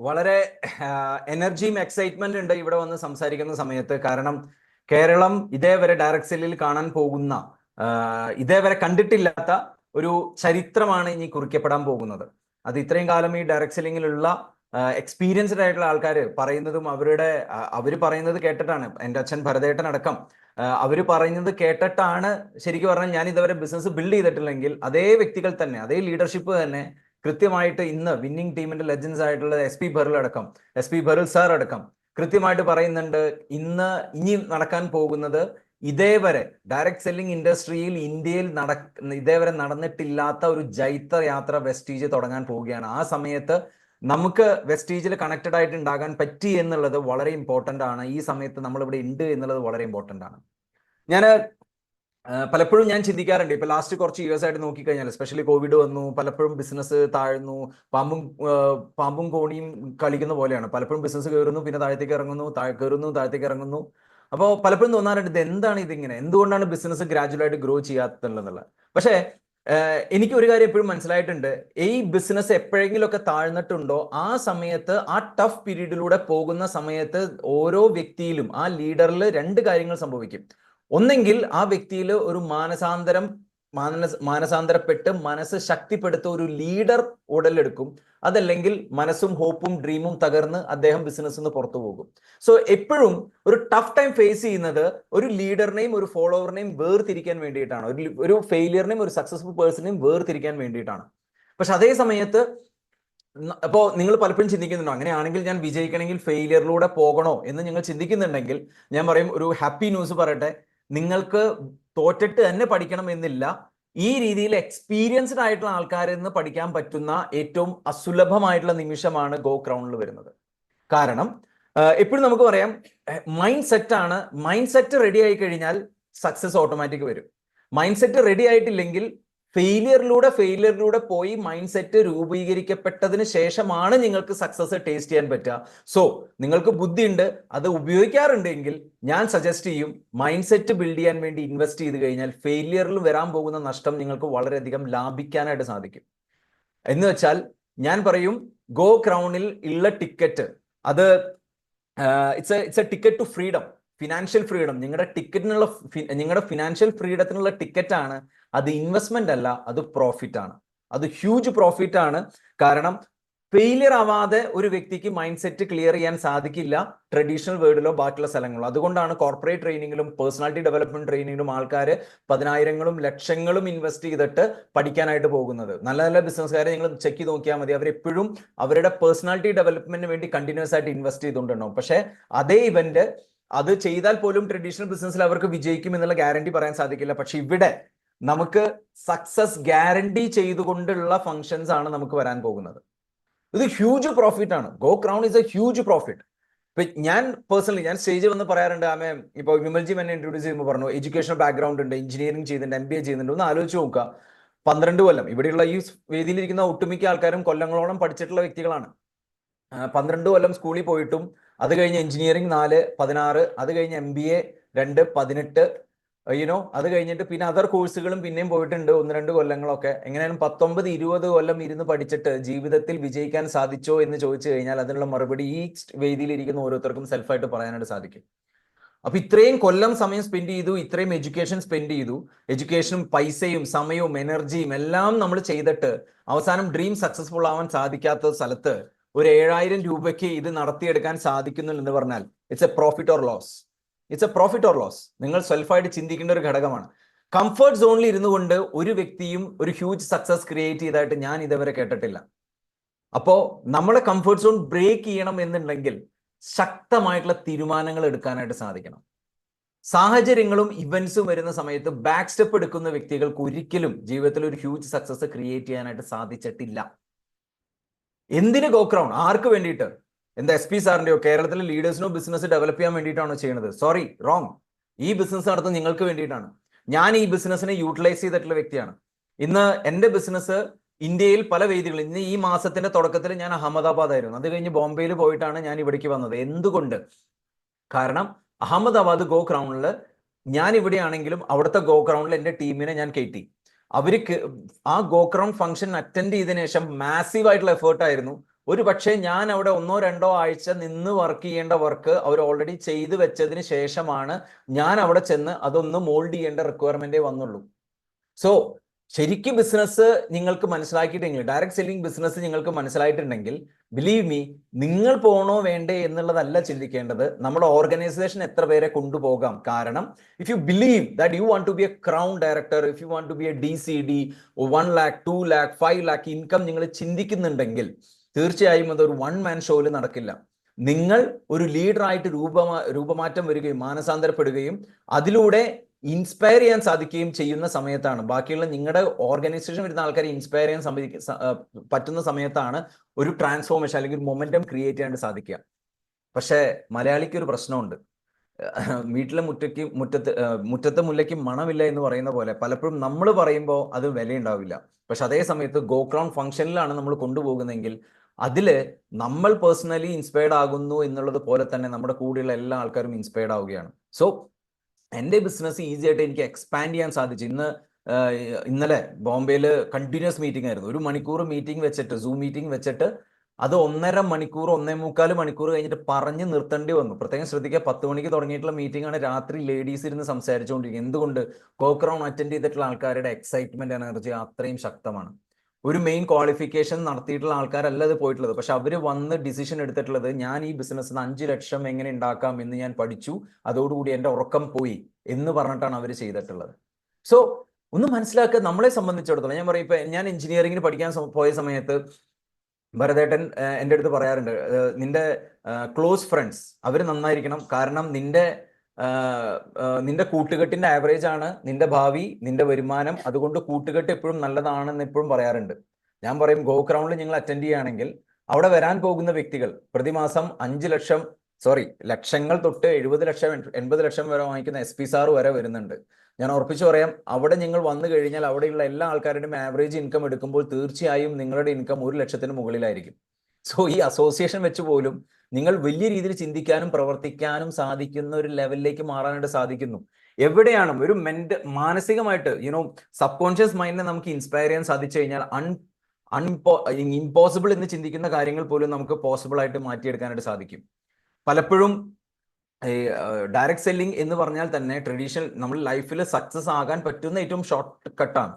വളരെ എനർജിയും എക്സൈറ്റ്മെന്റ് ഉണ്ട് ഇവിടെ വന്ന് സംസാരിക്കുന്ന സമയത്ത്. കാരണം കേരളം ഇതേവരെ ഡയറക്ട് സെല്ലിൽ കാണാൻ പോകുന്ന ഇതേവരെ കണ്ടിട്ടില്ലാത്ത ഒരു ചരിത്രമാണ് ഇനി കുറിക്കപ്പെടാൻ പോകുന്നത്. അത് ഇത്രയും കാലം ഈ ഡയറക്ട് സെല്ലിങ്ങിലുള്ള എക്സ്പീരിയൻസ്ഡ് ആയിട്ടുള്ള ആൾക്കാർ പറയുന്നതും അവർ പറയുന്നത് കേട്ടിട്ടാണ്. എൻ്റെ അച്ഛൻ ഭരതേട്ടൻ അടക്കം അവർ പറയുന്നത് കേട്ടിട്ടാണ് ശരിക്കും പറഞ്ഞാൽ ഞാൻ ഇതുവരെ ബിസിനസ് ബിൽഡ് ചെയ്തിട്ടില്ലെങ്കിൽ അതേ വ്യക്തികൾ തന്നെ, അതേ ലീഡർഷിപ്പ് തന്നെ കൃത്യമായിട്ട് ഇന്ന് വിന്നിംഗ് ടീമിന്റെ ലെജൻസ് ആയിട്ടുള്ള എസ് പി ബറിൽ സാർ അടക്കം കൃത്യമായിട്ട് പറയുന്നുണ്ട്. ഇനി നടക്കാൻ പോകുന്നത് ഇതേവരെ ഡയറക്ട് സെല്ലിംഗ് ഇൻഡസ്ട്രിയിൽ ഇന്ത്യയിൽ ഇതേവരെ നടന്നിട്ടില്ലാത്ത ഒരു ജൈത്ര യാത്ര വെസ്റ്റീജ് തുടങ്ങാൻ പോവുകയാണ്. ആ സമയത്ത് നമുക്ക് വെസ്റ്റീജിൽ കണക്റ്റഡ് ആയിട്ട് ഉണ്ടാകാൻ പറ്റി എന്നുള്ളത് വളരെ ഇമ്പോർട്ടൻ്റ് ആണ്. ഈ സമയത്ത് നമ്മൾ ഇവിടെ ഉണ്ട് എന്നുള്ളത് വളരെ ഇമ്പോർട്ടൻ്റ് ആണ്. പലപ്പോഴും ഞാൻ ചിന്തിക്കാറുണ്ട്, ഇപ്പൊ ലാസ്റ്റ് കുറച്ച് ഇയേഴ്സ് ആയിട്ട് നോക്കിക്കഴിഞ്ഞാൽ, എസ്പെഷ്യലി കോവിഡ് വന്നു, പലപ്പോഴും ബിസിനസ് താഴ്ന്നു, പാമ്പും കോണിയും കളിക്കുന്ന പോലെയാണ്. പലപ്പോഴും ബിസിനസ് കയറുന്നു, പിന്നെ താഴത്തേക്ക് ഇറങ്ങുന്നു, താഴത്തേക്ക് ഇറങ്ങുന്നു. അപ്പോൾ പലപ്പോഴും തോന്നാറുണ്ട് ഇത് എന്താണ്, ഇതിങ്ങനെ എന്തുകൊണ്ടാണ് ബിസിനസ് ഗ്രാജുവൽ ആയിട്ട് ഗ്രോ ചെയ്യാത്തുള്ളത്. പക്ഷേ എനിക്ക് ഒരു കാര്യം എപ്പോഴും മനസ്സിലായിട്ടുണ്ട്, ഈ ബിസിനസ് എപ്പോഴെങ്കിലുമൊക്കെ താഴ്ന്നിട്ടുണ്ടോ ആ സമയത്ത്, ആ ടഫ് പീരീഡിലൂടെ പോകുന്ന സമയത്ത് ഓരോ വ്യക്തിയിലും, ആ ലീഡറിൽ രണ്ട് കാര്യങ്ങൾ സംഭവിക്കും. ഒന്നെങ്കിൽ ആ വ്യക്തിയിൽ ഒരു മാനസാന്തരപ്പെട്ട് മനസ്സ് ശക്തിപ്പെടുത്ത ഒരു ലീഡർ ഉടലെടുക്കും. അതല്ലെങ്കിൽ മനസ്സും ഹോപ്പും ഡ്രീമും തകർന്ന് അദ്ദേഹം ബിസിനസ്സിൽ നിന്ന് പുറത്തു പോകും. സോ എപ്പോഴും ഒരു ടഫ് ടൈം ഫേസ് ചെയ്യുന്നത് ഒരു ലീഡറിനെയും ഒരു ഫോളോവറിനെയും വേർതിരിക്കാൻ വേണ്ടിയിട്ടാണ്, ഒരു ഫെയിലിയറിനെയും ഒരു സക്സസ്ഫുൾ പേഴ്സണെയും വേർതിരിക്കാൻ വേണ്ടിയിട്ടാണ്. പക്ഷെ അതേ സമയത്ത് അപ്പോൾ നിങ്ങൾ പലപ്പോഴും ചിന്തിക്കുന്നുണ്ടോ, അങ്ങനെയാണെങ്കിൽ ഞാൻ വിജയിക്കണമെങ്കിൽ ഫെയിലിയറിലൂടെ പോകണോ എന്ന് നിങ്ങൾ ചിന്തിക്കുന്നുണ്ടെങ്കിൽ ഞാൻ പറയും, ഒരു ഹാപ്പി ന്യൂസ് പറയട്ടെ, നിങ്ങൾക്ക് തോറ്റിട്ട് തന്നെ പഠിക്കണം എന്നില്ല. ഈ രീതിയിൽ എക്സ്പീരിയൻസ്ഡ് ആയിട്ടുള്ള ആൾക്കാരിൽ നിന്ന് പഠിക്കാൻ പറ്റുന്ന ഏറ്റവും അസുലഭമായിട്ടുള്ള നിമിഷമാണ് ഗോ ക്രൗണിൽ വരുന്നത്. കാരണം എപ്പോഴും നമുക്ക് പറയാം, മൈൻഡ് സെറ്റ് റെഡി ആയി കഴിഞ്ഞാൽ സക്സസ് ഓട്ടോമാറ്റിക് വരും. മൈൻഡ് സെറ്റ് റെഡി ആയിട്ടില്ലെങ്കിൽ ഫെയിലിയറിലൂടെ പോയി മൈൻഡ് സെറ്റ് രൂപീകരിക്കപ്പെട്ടതിന് ശേഷമാണ് നിങ്ങൾക്ക് സക്സസ് ടേസ്റ്റ് ചെയ്യാൻ പറ്റുക. സോ നിങ്ങൾക്ക് ബുദ്ധിയുണ്ട്, അത് ഉപയോഗിക്കാറുണ്ടെങ്കിൽ ഞാൻ സജസ്റ്റ് ചെയ്യും, മൈൻഡ് സെറ്റ് ബിൽഡ് ചെയ്യാൻ വേണ്ടി ഇൻവെസ്റ്റ് ചെയ്ത് കഴിഞ്ഞാൽ ഫെയിലിയറിൽ വരാൻ പോകുന്ന നഷ്ടം നിങ്ങൾക്ക് വളരെയധികം ലാഭിക്കാനായിട്ട് സാധിക്കും. എന്ന് വെച്ചാൽ ഞാൻ പറയും, ഗോ ക്രൗണിൽ ഉള്ള ടിക്കറ്റ്, അത് it's a ticket to freedom, financial freedom. നിങ്ങളുടെ ഫിനാൻഷ്യൽ ഫ്രീഡത്തിനുള്ള ടിക്കറ്റ് ആണ്. അത് ഇൻവെസ്റ്റ്മെന്റ് അല്ല, അത് പ്രോഫിറ്റ് ആണ്. അത് ഹ്യൂജ് പ്രോഫിറ്റ് ആണ്. കാരണം ഫെയിലിയർ ആവാതെ ഒരു വ്യക്തിക്ക് മൈൻഡ് സെറ്റ് ക്ലിയർ ചെയ്യാൻ സാധിക്കില്ല ട്രഡീഷണൽ വേൾഡിലോ ബാക്കിയുള്ള സ്ഥലങ്ങളിലോ. അതുകൊണ്ടാണ് കോർപ്പറേറ്റ് ട്രെയിനിങ്ങിലും പേഴ്സണാലിറ്റി ഡെവലപ്മെന്റ് ട്രെയിനിങ്ങിലും ആൾക്കാർ 10,000-ങ്ങളും ലക്ഷങ്ങളും ഇൻവെസ്റ്റ് ചെയ്തിട്ട് പഠിക്കാനായിട്ട് പോകുന്നത്. നല്ല നല്ല ബിസിനസ്സുകാരെ നിങ്ങൾ ചെക്ക് ചെയ്ത് നോക്കിയാൽ മതി, അവരെപ്പോഴും അവരുടെ പേഴ്സണാലിറ്റി ഡെവലപ്മെന്റിന് വേണ്ടി കണ്ടിന്യൂസ് ആയിട്ട് ഇൻവെസ്റ്റ് ചെയ്തുകൊണ്ടുണ്ടാവും. പക്ഷേ അതേ ഇവന്റ് അത് ചെയ്താൽ പോലും ട്രഡീഷണൽ ബിസിനസ്സിൽ അവർക്ക് വിജയിക്കും എന്നുള്ള ഗ്യാരണ്ടി പറയാൻ സാധിക്കില്ല. പക്ഷെ ഇവിടെ നമുക്ക് സക്സസ് ഗ്യാരണ്ടി ചെയ്തുകൊണ്ടുള്ള ഫങ്ഷൻസ് ആണ് നമുക്ക് വരാൻ പോകുന്നത്. ഇത് ഹ്യൂജ് പ്രോഫിറ്റ് ആണ്. Go crown is A huge profit. ഇപ്പൊ ഞാൻ പേഴ്സണലി സ്റ്റേജിൽ വന്ന് പറയാറുണ്ട്, ഇപ്പോൾ വിമൽജി എന്നെ ഇൻട്രൊഡ്യൂസ് ചെയ്യുമ്പോൾ പറഞ്ഞു എഡ്യൂക്കേഷണൽ ബാക്ക്ഗ്രൗണ്ട് ഉണ്ട്, എഞ്ചിനീയറിംഗ് ചെയ്തിട്ടുണ്ട്, MBA ചെയ്യുന്നുണ്ട്. ഒന്ന് ആലോചിച്ച് നോക്കുക, 12 കൊല്ലം ഇവിടെയുള്ള ഈ വേദിയിലിരിക്കുന്ന ഒട്ടുമിക്ക ആൾക്കാരും കൊല്ലങ്ങളോളം പഠിച്ചിട്ടുള്ള വ്യക്തികളാണ്. 12 കൊല്ലം സ്കൂളിൽ പോയിട്ടും, അത് കഴിഞ്ഞ് എഞ്ചിനീയറിംഗ് 4, 16, അത് കഴിഞ്ഞ് MBA 2, 18, അത് കഴിഞ്ഞിട്ട് പിന്നെ അതർ കോഴ്സുകളും പിന്നെയും പോയിട്ടുണ്ട് 1-2 കൊല്ലങ്ങളൊക്കെ. എങ്ങനെയാണ് 19-20 കൊല്ലം ഇരുന്ന് പഠിച്ചിട്ട് ജീവിതത്തിൽ വിജയിക്കാൻ സാധിച്ചോ എന്ന് ചോദിച്ചു കഴിഞ്ഞാൽ അതിനുള്ള മറുപടി ഈ വേദിയിൽ ഇരിക്കുന്ന ഓരോരുത്തർക്കും സെൽഫായിട്ട് പറയാനായിട്ട് സാധിക്കും. അപ്പൊ ഇത്രയും കൊല്ലം സമയം സ്പെൻഡ് ചെയ്തു, ഇത്രയും എഡ്യൂക്കേഷൻ സ്പെൻഡ് ചെയ്തു, എഡ്യൂക്കേഷനും പൈസയും സമയവും എനർജിയും എല്ലാം നമ്മൾ ചെയ്തിട്ട് അവസാനം ഡ്രീം സക്സസ്ഫുൾ ആവാൻ സാധിക്കാത്ത സ്ഥലത്ത് ഒരു 7,000 രൂപയ്ക്ക് ഇത് നടത്തിയെടുക്കാൻ സാധിക്കുന്നില്ല എന്ന് പറഞ്ഞാൽ it's a profit or loss. നിങ്ങൾ സെൽഫായിട്ട് ചിന്തിക്കേണ്ട ഒരു ഘടകമാണ്. കംഫർട്ട് സോണിൽ ഇരുന്നു കൊണ്ട് ഒരു വ്യക്തിയും ഒരു ഹ്യൂജ് സക്സസ് ക്രിയേറ്റ് ചെയ്തതായിട്ട് ഞാൻ ഇതുവരെ കേട്ടിട്ടില്ല. അപ്പോ നമ്മുടെ കംഫർട്ട് സോൺ ബ്രേക്ക് ചെയ്യണം എന്നുണ്ടെങ്കിൽ ശക്തമായിട്ടുള്ള തീരുമാനങ്ങൾ എടുക്കാനായിട്ട് സാധിക്കണം. സാഹചര്യങ്ങളും ഇവന്റ്സും വരുന്ന സമയത്ത് ബാക്ക് സ്റ്റെപ്പ് എടുക്കുന്ന വ്യക്തികൾക്ക് ഒരിക്കലും ജീവിതത്തിൽ ഒരു ഹ്യൂജ് സക്സസ് ക്രിയേറ്റ് ചെയ്യാനായിട്ട് സാധിച്ചിട്ടില്ല. എന്തിന് ഗോ ക്രൗൺ? ആർക്ക് വേണ്ടിയിട്ട്? എന്താ SP സാറിന്റെയോ കേരളത്തിലെ ലീഡേഴ്സിനോ ബിസിനസ് ഡെവലപ്പ് ചെയ്യാൻ വേണ്ടിയിട്ടാണോ ചെയ്യുന്നത്? Sorry, wrong. ഈ ബിസിനസ് നടത്തുന്നത് നിങ്ങൾക്ക് വേണ്ടിയിട്ടാണ്. ഞാൻ ഈ ബിസിനസ്സിനെ യൂട്ടിലൈസ് ചെയ്തിട്ടുള്ള വ്യക്തിയാണ്. ഇന്ന് എൻ്റെ ബിസിനസ് ഇന്ത്യയിൽ പല വേദികളിൽ, ഇന്ന് ഈ മാസത്തിന്റെ തുടക്കത്തിൽ ഞാൻ അഹമ്മദാബാദ് ആയിരുന്നു, അത് കഴിഞ്ഞ് ബോംബെയിൽ പോയിട്ടാണ് ഞാൻ ഇവിടേക്ക് വന്നത്. എന്തുകൊണ്ട്? കാരണം അഹമ്മദാബാദ് ഗോ ക്രൗണിൽ ഞാൻ ഇവിടെയാണെങ്കിലും അവിടുത്തെ ഗോ ക്രൗണിൽ എൻ്റെ ടീമിനെ ഞാൻ കയറ്റി. അവർക്ക് ആ ഗോ ക്രൗൺ ഫംഗ്ഷൻ അറ്റൻഡ് ചെയ്തതിനു ശേഷം മാസീവ് ആയിട്ടുള്ള എഫേർട്ട് ആയിരുന്നു. ഒരു പക്ഷേ ഞാൻ അവിടെ 1-2 ആഴ്ച നിന്ന് വർക്ക് ചെയ്യേണ്ട വർക്ക് അവർ ഓൾറെഡി ചെയ്തു വെച്ചതിന് ശേഷമാണ് ഞാൻ അവിടെ ചെന്ന് അതൊന്ന് മോൾഡ് ചെയ്യേണ്ട റിക്വയർമെന്റേ വന്നുള്ളൂ. സോ ശരിക്കും ബിസിനസ് നിങ്ങൾക്ക് മനസ്സിലാക്കിയിട്ടെങ്കിൽ, ഡയറക്ട് സെല്ലിംഗ് ബിസിനസ് നിങ്ങൾക്ക് മനസ്സിലായിട്ടുണ്ടെങ്കിൽ, ബിലീവ് മീ, നിങ്ങൾ പോകണോ വേണ്ടേ എന്നുള്ളതല്ല ചിന്തിക്കേണ്ടത്, നമ്മുടെ ഓർഗനൈസേഷൻ എത്ര പേരെ കൊണ്ടുപോകാം. കാരണം if you believe that you want to be a crown director, if you want to be a DCD, 1 lakh 2 lakh 5 lakh income നിങ്ങൾ ചിന്തിക്കുന്നുണ്ടെങ്കിൽ തീർച്ചയായും അതൊരു 1-man ഷോയിൽ നടക്കില്ല. നിങ്ങൾ ഒരു ലീഡറായിട്ട് രൂപമാറ്റം വരികയും മാനസാന്തരപ്പെടുകയും അതിലൂടെ ഇൻസ്പയർ ചെയ്യാൻ സാധിക്കുകയും ചെയ്യുന്ന സമയത്താണ്, ബാക്കിയുള്ള നിങ്ങളുടെ ഓർഗനൈസേഷൻ വരുന്ന ആൾക്കാരെ ഇൻസ്പയർ ചെയ്യാൻ പറ്റുന്ന സമയത്താണ് ഒരു ട്രാൻസ്ഫോർമേഷൻ അല്ലെങ്കിൽ മൊമെന്റം ക്രിയേറ്റ് ചെയ്യാൻ സാധിക്കുക. പക്ഷേ മലയാളിക്ക് ഒരു പ്രശ്നമുണ്ട്. വീട്ടിലെ മുറ്റത്തെ മുല്ലയ്ക്ക് മണമില്ല എന്ന് പറയുന്ന പോലെ പലപ്പോഴും നമ്മൾ പറയുമ്പോൾ അത് വിലയുണ്ടാവില്ല. പക്ഷെ അതേ സമയത്ത് ഗോ ക്രൗൺ ഫംഗ്ഷനിലാണ് നമ്മൾ കൊണ്ടുപോകുന്നതെങ്കിൽ അതില് നമ്മൾ പേഴ്സണലി ഇൻസ്പയർഡ് ആകുന്നു എന്നുള്ളത് പോലെ തന്നെ നമ്മുടെ കൂടെയുള്ള എല്ലാ ആൾക്കാരും ഇൻസ്പയർഡ് ആവുകയാണ്. സോ എൻ്റെ ബിസിനസ് ഈസി ആയിട്ട് എനിക്ക് എക്സ്പാൻഡ് ചെയ്യാൻ സാധിച്ചു. ഇന്നലെ ബോംബെയിൽ കണ്ടിന്യൂസ് മീറ്റിംഗ് ആയിരുന്നു. 1 മണിക്കൂർ മീറ്റിംഗ് വെച്ചിട്ട്, സൂം മീറ്റിംഗ് വെച്ചിട്ട് അത് 1.5 മണിക്കൂർ 1.25 മണിക്കൂർ കഴിഞ്ഞിട്ട് പറഞ്ഞ് നിർത്തേണ്ടി വന്നു. പ്രത്യേകം ശ്രദ്ധിക്കുക, 10 മണിക്ക് തുടങ്ങിയിട്ടുള്ള മീറ്റിംഗ് ആണ്. രാത്രി ലേഡീസ് ഇരുന്ന് സംസാരിച്ചുകൊണ്ടിരിക്കുക. എന്തുകൊണ്ട്? ഗോക്രൗൺ അറ്റൻഡ് ചെയ്തിട്ടുള്ള ആൾക്കാരുടെ എക്സൈറ്റ്മെന്റ് എനർജി അത്രയും ശക്തമാണ്. ഒരു മെയിൻ ക്വാളിഫിക്കേഷൻ നടത്തിയിട്ടുള്ള ആൾക്കാരല്ല അത് പോയിട്ടുള്ളത്. പക്ഷെ അവർ വന്ന് ഡിസിഷൻ എടുത്തിട്ടുള്ളത്, ഞാൻ ഈ ബിസിനസ്സിന് 5 ലക്ഷം എങ്ങനെ ഉണ്ടാക്കാം എന്ന് ഞാൻ പഠിച്ചു, അതോടുകൂടി എൻ്റെ ഉറക്കം പോയി എന്ന് പറഞ്ഞിട്ടാണ് അവർ ചെയ്തിട്ടുള്ളത്. സോ ഒന്ന് മനസ്സിലാക്കുക, നമ്മളെ സംബന്ധിച്ചിടത്തോളം ഞാൻ പറയും, ഇപ്പൊ ഞാൻ എഞ്ചിനീയറിംഗിന് പഠിക്കാൻ പോയ സമയത്ത് ഭരതേട്ടൻ എൻ്റെ അടുത്ത് പറയാറുണ്ട്, നിന്റെ ക്ലോസ് ഫ്രണ്ട്സ് അവർ നന്നായിരിക്കണം, കാരണം നിന്റെ കൂട്ടുകെട്ടിന്റെ ആവറേജ് ആണ് നിന്റെ ഭാവി, നിന്റെ വരുമാനം. അതുകൊണ്ട് കൂട്ടുകെട്ട് എപ്പോഴും നല്ലതാണെന്ന് എപ്പോഴും പറയാറുണ്ട്. ഞാൻ പറയും, ഗോ ക്രൗണ്ടിൽ നിങ്ങൾ അറ്റൻഡ് ചെയ്യുകയാണെങ്കിൽ അവിടെ വരാൻ പോകുന്ന വ്യക്തികൾ പ്രതിമാസം 5 ലക്ഷം, ലക്ഷങ്ങൾ തൊട്ട് 70 ലക്ഷം 80 ലക്ഷം വരെ വാങ്ങിക്കുന്ന SP സാർ വരെ വരുന്നുണ്ട്. ഞാൻ ഉറപ്പിച്ചു പറയാം, അവിടെ നിങ്ങൾ വന്നു കഴിഞ്ഞാൽ അവിടെയുള്ള എല്ലാ ആൾക്കാരുടെയും ആവറേജ് ഇൻകം എടുക്കുമ്പോൾ തീർച്ചയായും നിങ്ങളുടെ ഇൻകം 1 ലക്ഷത്തിന് മുകളിലായിരിക്കും. സോ ഈ അസോസിയേഷൻ വെച്ച് പോലും നിങ്ങൾ വലിയ രീതിയിൽ ചിന്തിക്കാനും പ്രവർത്തിക്കാനും സാധിക്കുന്ന ഒരു ലെവലിലേക്ക് മാറാനായിട്ട് സാധിക്കുന്നു. എവിടെയാണ് ഒരു മാനസികമായിട്ട് സബ് കോൺഷ്യസ് മൈൻഡിനെ നമുക്ക് ഇൻസ്പയർ ചെയ്യാൻ സാധിച്ചു കഴിഞ്ഞാൽ ഇമ്പോസിബിൾ എന്ന് ചിന്തിക്കുന്ന കാര്യങ്ങൾ പോലും നമുക്ക് പോസിബിൾ ആയിട്ട് മാറ്റിയെടുക്കാനായിട്ട് സാധിക്കും. പലപ്പോഴും ഡയറക്ട് സെല്ലിംഗ് എന്ന് പറഞ്ഞാൽ തന്നെ ട്രഡീഷണൽ നമ്മൾ ലൈഫിൽ സക്സസ് ആകാൻ പറ്റുന്ന ഏറ്റവും ഷോർട്ട് കട്ടാണ്.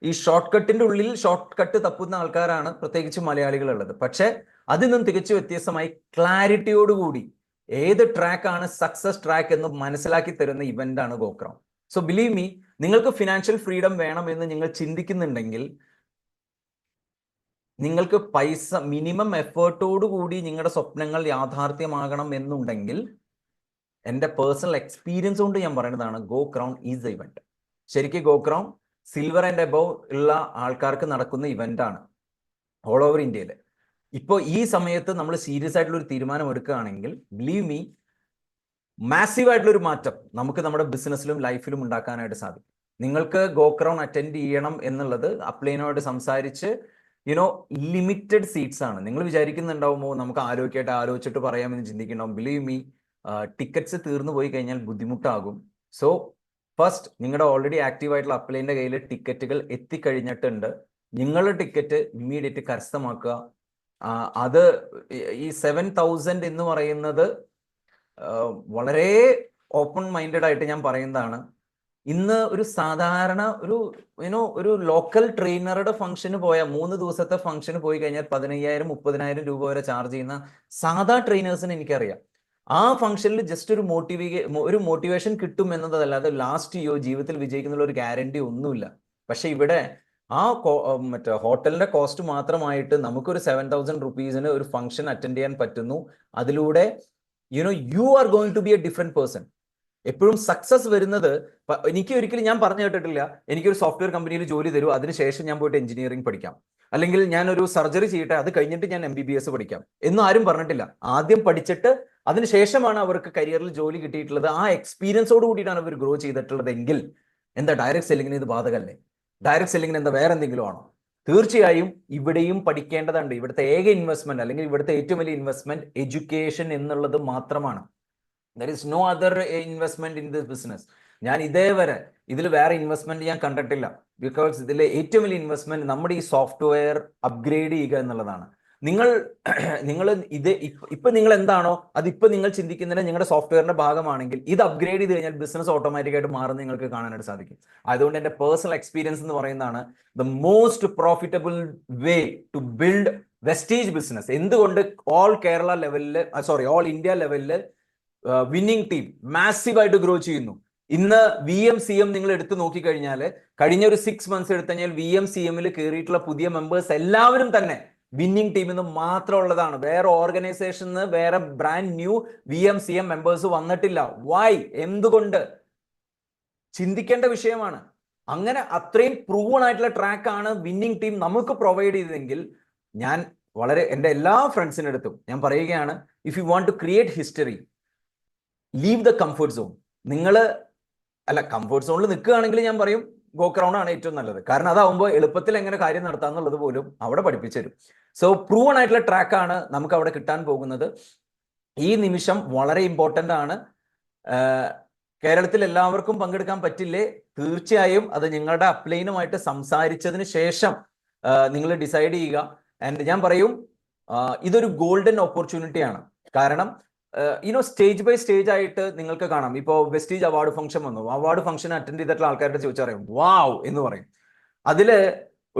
ഈ ഷോർട്ട് കട്ടിന്റെ ഉള്ളിൽ ഷോർട്ട് കട്ട് തപ്പുന്ന ആൾക്കാരാണ് പ്രത്യേകിച്ച് മലയാളികൾ ഉള്ളത്. പക്ഷെ അതിൽ നിന്നും തികച്ചു വ്യത്യസ്തമായി ക്ലാരിറ്റിയോടുകൂടി ഏത് ട്രാക്കാണ് സക്സസ് ട്രാക്ക് എന്ന് മനസ്സിലാക്കി തരുന്ന ഇവന്റ് ആണ് ഗോക്രൗൺ. സോ ബിലീവ് മീ, നിങ്ങൾക്ക് ഫിനാൻഷ്യൽ ഫ്രീഡം വേണമെന്ന് നിങ്ങൾ ചിന്തിക്കുന്നുണ്ടെങ്കിൽ, നിങ്ങൾക്ക് പൈസ മിനിമം എഫേർട്ടോടുകൂടി നിങ്ങളുടെ സ്വപ്നങ്ങൾ യാഥാർത്ഥ്യമാകണം എന്നുണ്ടെങ്കിൽ, എൻ്റെ പേഴ്സണൽ എക്സ്പീരിയൻസ് കൊണ്ട് ഞാൻ പറയുന്നതാണ്, go crown is the event. ശരിക്കും go crown silver and above ഉള്ള ആൾക്കാർക്ക് നടക്കുന്ന ഇവന്റ് ആണ് ഓൾ ഓവർ ഇന്ത്യയിൽ. ഇപ്പോൾ ഈ സമയത്ത് നമ്മൾ സീരിയസ് ആയിട്ടുള്ള ഒരു തീരുമാനം എടുക്കുകയാണെങ്കിൽ, ബിലീവ് മീ, മാസീവ് ആയിട്ടുള്ള ഒരു മാറ്റം നമുക്ക് നമ്മുടെ ബിസിനസ്സിലും ലൈഫിലും ഉണ്ടാക്കാനായിട്ട് സാധിക്കും. നിങ്ങൾക്ക് ഗോ ക്രൗൺ അറ്റൻഡ് ചെയ്യണം എന്നുള്ളത് അപ്ലൈനോട് സംസാരിച്ച് ലിമിറ്റഡ് സീറ്റ്സ് ആണ്. നിങ്ങൾ വിചാരിക്കുന്നുണ്ടാവുമോ നമുക്ക് ആലോചിച്ചിട്ട് പറയാമെന്ന് ചിന്തിക്കുന്നുണ്ടാവും. ബിലീവ് മീ, ടിക്കറ്റ്സ് തീർന്നു പോയി കഴിഞ്ഞാൽ ബുദ്ധിമുട്ടാകും. സോ ഫസ്റ്റ്, നിങ്ങളുടെ ഓൾറെഡി ആക്റ്റീവ് ആയിട്ടുള്ള അപ്ലൈൻ്റെ കയ്യിൽ ടിക്കറ്റുകൾ എത്തിക്കഴിഞ്ഞിട്ടുണ്ട്. നിങ്ങളുടെ ടിക്കറ്റ് ഇമ്മീഡിയറ്റ് കരസ്ഥമാക്കുക. അത് ഈ 7,000 എന്ന് പറയുന്നത് വളരെ ഓപ്പൺ മൈൻഡഡ് ആയിട്ട് ഞാൻ പറയുന്നതാണ്. ഇന്ന് ഒരു സാധാരണ ഒരു ലോക്കൽ ട്രെയിനറുടെ ഫംഗ്ഷന് പോയാൽ 3 ദിവസത്തെ ഫംഗ്ഷന് പോയി കഴിഞ്ഞാൽ 15,000-30,000 രൂപ വരെ ചാർജ് ചെയ്യുന്ന സാധാ ട്രെയിനേഴ്സിന് എനിക്കറിയാം. ആ ഫംഗ്ഷനിൽ ജസ്റ്റ് ഒരു മോട്ടിവേഷൻ കിട്ടും എന്നതല്ലാതെ ലാസ്റ്റ് ജീവിതത്തിൽ വിജയിക്കുന്നുള്ള ഒരു ഗ്യാരണ്ടി ഒന്നുമില്ല. പക്ഷെ ഇവിടെ മറ്റേ ഹോട്ടലിന്റെ കോസ്റ്റ് മാത്രമായിട്ട് നമുക്കൊരു 7,000 റുപ്പീസിന് ഒരു ഫംഗ്ഷൻ അറ്റൻഡ് ചെയ്യാൻ പറ്റുന്നു. അതിലൂടെ you are going to be a different person. എപ്പോഴും സക്സസ് വരുന്നത്, എനിക്ക് ഒരിക്കലും ഞാൻ പറഞ്ഞു കേട്ടിട്ടില്ല, എനിക്കൊരു സോഫ്റ്റ്വെയർ കമ്പനിയിൽ ജോലി തരൂ, അതിനുശേഷം ഞാൻ പോയിട്ട് എഞ്ചിനീയറിംഗ് പഠിക്കാം, അല്ലെങ്കിൽ ഞാൻ ഒരു സർജറി ചെയ്യട്ടെ, അത് കഴിഞ്ഞിട്ട് ഞാൻ MBBS പഠിക്കാം എന്നും ആരും പറഞ്ഞിട്ടില്ല. ആദ്യം പഠിച്ചിട്ട് അതിനുശേഷമാണ് അവർക്ക് കരിയറിൽ ജോലി കിട്ടിയിട്ടുള്ളത്. ആ എക്സ്പീരിയൻസോട് കൂടിയിട്ടാണ് അവർ ഗ്രോ ചെയ്തിട്ടുള്ളതെങ്കിൽ എന്താ ഡയറക്ട് സെല്ലിങ്ങിന് ഇത് ബാധകല്ലേ? ഡയറക്ട് സെല്ലിങ്ങിന് എന്താ വേറെ എന്തെങ്കിലും ആണോ? തീർച്ചയായും ഇവിടെയും പഠിക്കേണ്ടതുണ്ട്. ഇവിടുത്തെ ഏക ഇൻവെസ്റ്റ്മെന്റ് അല്ലെങ്കിൽ ഇവിടുത്തെ ഏറ്റവും വലിയ ഇൻവെസ്റ്റ്മെന്റ് എഡ്യൂക്കേഷൻ എന്നുള്ളത് മാത്രമാണ്. There is no other investment in this business. ഞാൻ ഇതേവരെ ഇതിൽ വേറെ ഇൻവെസ്റ്റ്മെന്റ് ഞാൻ കണ്ടിട്ടില്ല. ബിക്കോസ് ഇതിലെ ഏറ്റവും വലിയ ഇൻവെസ്റ്റ്മെന്റ് നമ്മുടെ ഈ സോഫ്റ്റ്വെയർ അപ്ഗ്രേഡ് ചെയ്യുക എന്നുള്ളതാണ്. നിങ്ങൾ നിങ്ങൾ ഇത് ഇപ്പൊ നിങ്ങൾ എന്താണോ അതിപ്പോ നിങ്ങൾ ചിന്തിക്കുന്നതിന് നിങ്ങളുടെ സോഫ്റ്റ്വെയറിന്റെ ഭാഗമാണെങ്കിൽ ഇത് അപ്ഗ്രേഡ് ചെയ്ത് കഴിഞ്ഞാൽ ബിസിനസ് ഓട്ടോമാറ്റിക്കായിട്ട് മാറുന്ന നിങ്ങൾക്ക് കാണാനായിട്ട് സാധിക്കും. അതുകൊണ്ട് എന്റെ പേഴ്സണൽ എക്സ്പീരിയൻസ് എന്ന് പറയുന്നതാണ് the most profitable way to build Vestige business. എന്തുകൊണ്ട് ഓൾ കേരള ലെവലില് ഓൾ ഇന്ത്യ ലെവലില് വിന്നിംഗ് ടീം മാസീവായിട്ട് ഗ്രോ ചെയ്യുന്നു. ഇന്ന് VMCM നിങ്ങൾ എടുത്തു നോക്കിക്കഴിഞ്ഞാൽ കഴിഞ്ഞ ഒരു 6 months എടുത്തു കഴിഞ്ഞാൽ VMCMൽ കയറിയിട്ടുള്ള പുതിയ മെമ്പേഴ്സ് എല്ലാവരും തന്നെ വിന്നിംഗ് ടീമിൽ നിന്ന് മാത്രമുള്ളതാണ്. വേറെ ഓർഗനൈസേഷന് വേറെ ബ്രാൻഡ് ന്യൂ VMCM മെമ്പേഴ്സ് വന്നിട്ടില്ല. വൈ? എന്തുകൊണ്ട്? ചിന്തിക്കേണ്ട വിഷയമാണ്. അങ്ങനെ അത്രയും പ്രൂവൺ ആയിട്ടുള്ള ട്രാക്കാണ് വിന്നിംഗ് ടീം നമുക്ക് പ്രൊവൈഡ് ചെയ്തതെങ്കിൽ ഞാൻ വളരെ എൻ്റെ എല്ലാ ഫ്രണ്ട്സിൻ്റെ അടുത്തും ഞാൻ പറയുകയാണ്, if you want to create history, leave the comfort zone. നിങ്ങൾ കംഫർട്ട് സോണിൽ നിൽക്കുകയാണെങ്കിൽ ഞാൻ പറയും GoCrown ആണ് ഏറ്റവും നല്ലത്. കാരണം അതാവുമ്പോൾ എളുപ്പത്തിൽ എങ്ങനെ കാര്യം നടത്താന്നുള്ളത് പോലും അവിടെ പഠിപ്പിച്ചു തരും. സോ പ്രൂവൺ ആയിട്ടുള്ള ട്രാക്കാണ് നമുക്ക് അവിടെ കിട്ടാൻ പോകുന്നത്. ഈ നിമിഷം വളരെ ഇമ്പോർട്ടൻ്റ് ആണ്. കേരളത്തിൽ എല്ലാവർക്കും പങ്കെടുക്കാൻ പറ്റില്ലേ? തീർച്ചയായും അത് നിങ്ങളുടെ അപ്ലൈനുമായിട്ട് സംസാരിച്ചതിന് ശേഷം നിങ്ങൾ ഡിസൈഡ് ചെയ്യുക. ആൻഡ് ഞാൻ പറയും ഇതൊരു ഗോൾഡൻ ഓപ്പർച്യൂണിറ്റി ആണ്. കാരണം സ്റ്റേജ് ബൈ സ്റ്റേജ് ആയിട്ട് നിങ്ങൾക്ക് കാണാം. ഇപ്പോൾ വെസ്റ്റീജ് അവാർഡ് ഫംഗ്ഷൻ വന്നു. അവാർഡ് ഫംഗ്ഷൻ അറ്റൻഡ് ചെയ്തിട്ടുള്ള ആൾക്കാരുടെ ചോദിച്ചാൽ പറയും വാവ് എന്ന് പറയും. അതില്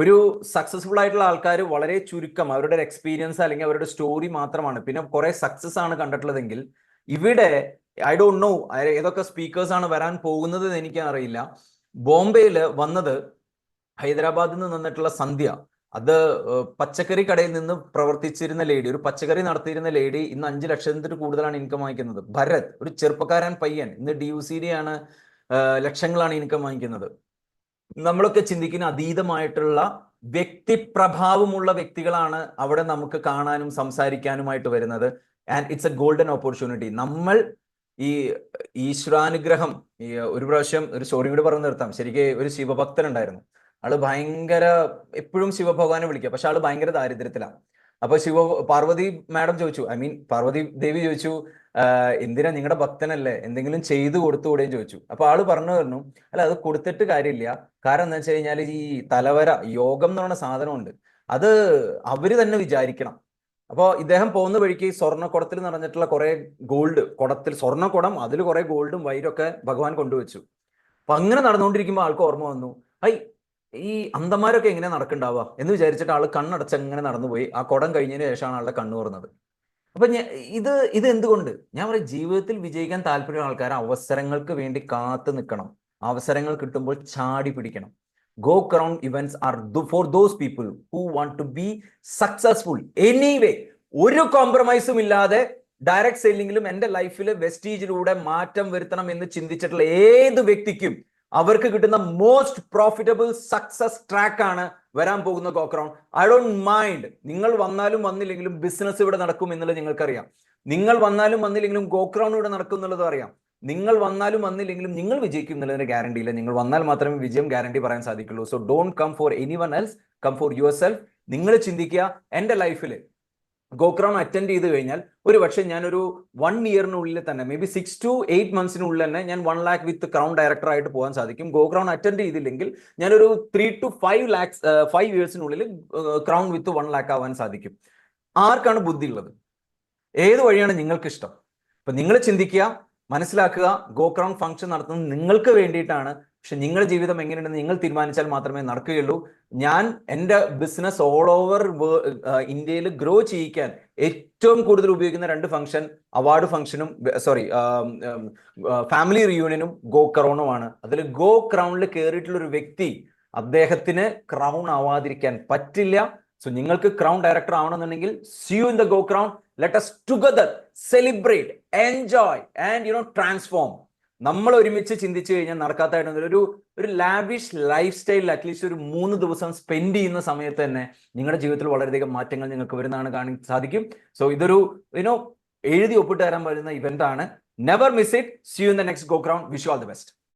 ഒരു സക്സസ്ഫുൾ ആയിട്ടുള്ള ആൾക്കാർ വളരെ ചുരുക്കം, അവരുടെ ഒരു എക്സ്പീരിയൻസ് അല്ലെങ്കിൽ അവരുടെ സ്റ്റോറി മാത്രമാണ്. പിന്നെ കുറെ സക്സസ് ആണ് കണ്ടിട്ടുള്ളതെങ്കിൽ ഇവിടെ ഐ ഡോണ്ട് നോ ഏതൊക്കെ സ്പീക്കേഴ്സ് ആണ് വരാൻ പോകുന്നത് എന്ന് എനിക്ക് അറിയില്ല. ബോംബെയിൽ വന്നത് ഹൈദരാബാദിൽ നിന്ന് നിന്നിട്ടുള്ള സന്ധ്യ, അത് പച്ചക്കറി കടയിൽ നിന്ന് പ്രവർത്തിച്ചിരുന്ന ലേഡി, ഒരു പച്ചക്കറി നടത്തിയിരുന്ന ലേഡി ഇന്ന് 5 ലക്ഷത്തിൽ കൂടുതലാണ് ഇൻകം വാങ്ങിക്കുന്നത്. ഭരത്, ഒരു ചെറുപ്പക്കാരൻ പയ്യൻ, ഇന്ന് DUCD ആണ്, ലക്ഷങ്ങളാണ് ഇൻകം വാങ്ങിക്കുന്നത്. നമ്മളൊക്കെ ചിന്തിക്കുന്ന അതീതമായിട്ടുള്ള വ്യക്തിപ്രഭാവമുള്ള വ്യക്തികളാണ് അവിടെ നമുക്ക് കാണാനും സംസാരിക്കാനുമായിട്ട് വരുന്നത്. And it's A golden opportunity. നമ്മൾ ഈ ഈശ്വരാനുഗ്രഹം, ഒരു പ്രാവശ്യം ഒരു സ്റ്റോറി കൂടി പറഞ്ഞു നിർത്താം. ശരിക്കും ഒരു ശിവഭക്തൻ ഉണ്ടായിരുന്നു. ആള് ഭയങ്കര എപ്പോഴും ശിവഭഗവാനെ വിളിക്കുക, പക്ഷെ ആള് ഭയങ്കര ദാരിദ്ര്യത്തിലാണ്. അപ്പൊ പാർവതി മാഡം ചോദിച്ചു, പാർവതി ദേവി ചോദിച്ചു, എന്തിനാ, നിങ്ങളുടെ ഭക്തനല്ലേ, എന്തെങ്കിലും ചെയ്തു കൊടുത്തുകൂടെയും ചോദിച്ചു. അപ്പൊ ആള് പറഞ്ഞു, അത് കൊടുത്തിട്ട് കാര്യമില്ല. കാരണം എന്താ വെച്ച് കഴിഞ്ഞാൽ ഈ തലവര യോഗം എന്ന് പറയുന്ന സാധനമുണ്ട്, അത് അവര് തന്നെ വിചാരിക്കണം. അപ്പോൾ ഇദ്ദേഹം പോകുന്ന വഴിക്ക് സ്വർണ്ണക്കുടത്തിൽ നിറഞ്ഞിട്ടുള്ള കുറെ ഗോൾഡ്, കുടത്തിൽ സ്വർണ്ണക്കുടം, അതിൽ കുറെ ഗോൾഡും വൈരൊക്കെ ഭഗവാൻ കൊണ്ടുവച്ചു. അപ്പൊ അങ്ങനെ നടന്നുകൊണ്ടിരിക്കുമ്പോൾ ആൾക്ക് ഓർമ്മ വന്നു, ഈ അന്ധന്മാരൊക്കെ എങ്ങനെ നടക്കണ്ടാവുക എന്ന് വിചാരിച്ചിട്ട് ആള് കണ്ണടച്ച് അങ്ങനെ നടന്നുപോയി. ആ കുടം കഴിഞ്ഞതിന് ശേഷമാണ് ആളുടെ കണ്ണു തുറന്നത്. അപ്പൊ ഇത് എന്തുകൊണ്ട് ഞാൻ പറയും, ജീവിതത്തിൽ വിജയിക്കാൻ താല്പര്യമുള്ള ആൾക്കാർ അവസരങ്ങൾക്ക് വേണ്ടി കാത്തു നിൽക്കണം. അവസരങ്ങൾ കിട്ടുമ്പോൾ ചാടി പിടിക്കണം. GoCrown events are for those people who want to be successful anyway. ഒരു കോംപ്രമൈസും ഇല്ലാതെ ഡയറക്റ്റ് സെല്ലിങ്ങിലും എൻ്റെ ലൈഫിൽ വെസ്റ്റീജിലൂടെ മാറ്റം വരുത്തണം എന്ന് ചിന്തിച്ചിട്ടുള്ള ഏത് വ്യക്തിക്കും അവർക്ക് കിട്ടുന്ന മോസ്റ്റ് പ്രോഫിറ്റബിൾ സക്സസ് ട്രാക്ക് ആണ് വരാൻ പോകുന്ന GoCrown. ഐ ഡോണ്ട് മൈൻഡ്, നിങ്ങൾ വന്നാലും വന്നില്ലെങ്കിലും ബിസിനസ് ഇവിടെ നടക്കും എന്നുള്ളത് നിങ്ങൾക്കറിയാം. നിങ്ങൾ വന്നാലും വന്നില്ലെങ്കിലും GoCrown ഇവിടെ നടക്കും എന്നുള്ളത് അറിയാം. നിങ്ങൾ വന്നാലും വന്നില്ലെങ്കിലും നിങ്ങൾ വിജയിക്കും എന്നുള്ളതിന് ഗ്യാരണ്ടി ഇല്ല. നിങ്ങൾ വന്നാൽ മാത്രമേ വിജയം ഗ്യാരണ്ടി പറയാൻ സാധിക്കുള്ളൂ. So don't come for anyone else, come for yourself. നിങ്ങൾ ചിന്തിക്കുക, എൻ്റെ ലൈഫിൽ GoCrown അറ്റൻഡ് ചെയ്ത് കഴിഞ്ഞാൽ ഒരു പക്ഷേ ഞാനൊരു 1 yearനുള്ളിൽ തന്നെ, മേ ബി 6 to 8 monthsനുള്ളിൽ തന്നെ ഞാൻ 1 lakh വിത്ത് ക്രൗൺ ഡയറക്ടർ ആയിട്ട് പോകാൻ സാധിക്കും. GoCrown അറ്റൻഡ് ചെയ്തില്ലെങ്കിൽ ഞാനൊരു 3 to 5 yearsനുള്ളിൽ ക്രൗൺ വിത്ത് 1 lakh ആവാൻ സാധിക്കും. ആർക്കാണ് ബുദ്ധി ഉള്ളത്? ഏത് വഴിയാണ് നിങ്ങൾക്ക് ഇഷ്ടം? അപ്പൊ നിങ്ങൾ ചിന്തിക്കുക, മനസ്സിലാക്കുക, GoCrown ഫംഗ്ഷൻ നടത്തുന്നത് നിങ്ങൾക്ക് വേണ്ടിയിട്ടാണ്. പക്ഷെ നിങ്ങളുടെ ജീവിതം എങ്ങനെയുണ്ടെന്ന് നിങ്ങൾ തീരുമാനിച്ചാൽ മാത്രമേ നടക്കുകയുള്ളൂ. ഞാൻ എൻ്റെ ബിസിനസ് ഓൾ ഓവർ ഇന്ത്യയിൽ ഗ്രോ ചെയ്യിക്കാൻ ഏറ്റവും കൂടുതൽ ഉപയോഗിക്കുന്ന 2 ഫംഗ്ഷൻ, അവാർഡ് ഫംഗ്ഷനും ഫാമിലി റിയൂണിയനും GoCrownുമാണ്. അതിൽ GoCrownൽ കയറിയിട്ടുള്ള ഒരു വ്യക്തി, അദ്ദേഹത്തിന് ക്രൗൺ ആവാതിരിക്കാൻ പറ്റില്ല. സോ നിങ്ങൾക്ക് ക്രൗൺ ഡയറക്ടർ ആവണമെന്നുണ്ടെങ്കിൽ see you in the GoCrown. Let us together celebrate, enjoy and transform. നമ്മൾ ഒരുമിച്ച് ചിന്തിച്ചു കഴിഞ്ഞാൽ നടക്കാത്തതായിട്ട് ഒരു ലാവിഷ് ലൈഫ് സ്റ്റൈലിൽ അറ്റ്ലീസ്റ്റ് ഒരു 3 ദിവസം സ്പെൻഡ് ചെയ്യുന്ന സമയത്ത് തന്നെ നിങ്ങളുടെ ജീവിതത്തിൽ വളരെയധികം മാറ്റങ്ങൾ നിങ്ങൾക്ക് വരുന്നതാണ് കാണാൻ സാധിക്കും. സോ ഇതൊരു എഴുതി ഒപ്പിട്ട് തരാൻ പറ്റുന്ന ഇവന്റ് ആണ്. Never miss it. See you in the next GoCrown. Wish you all the best.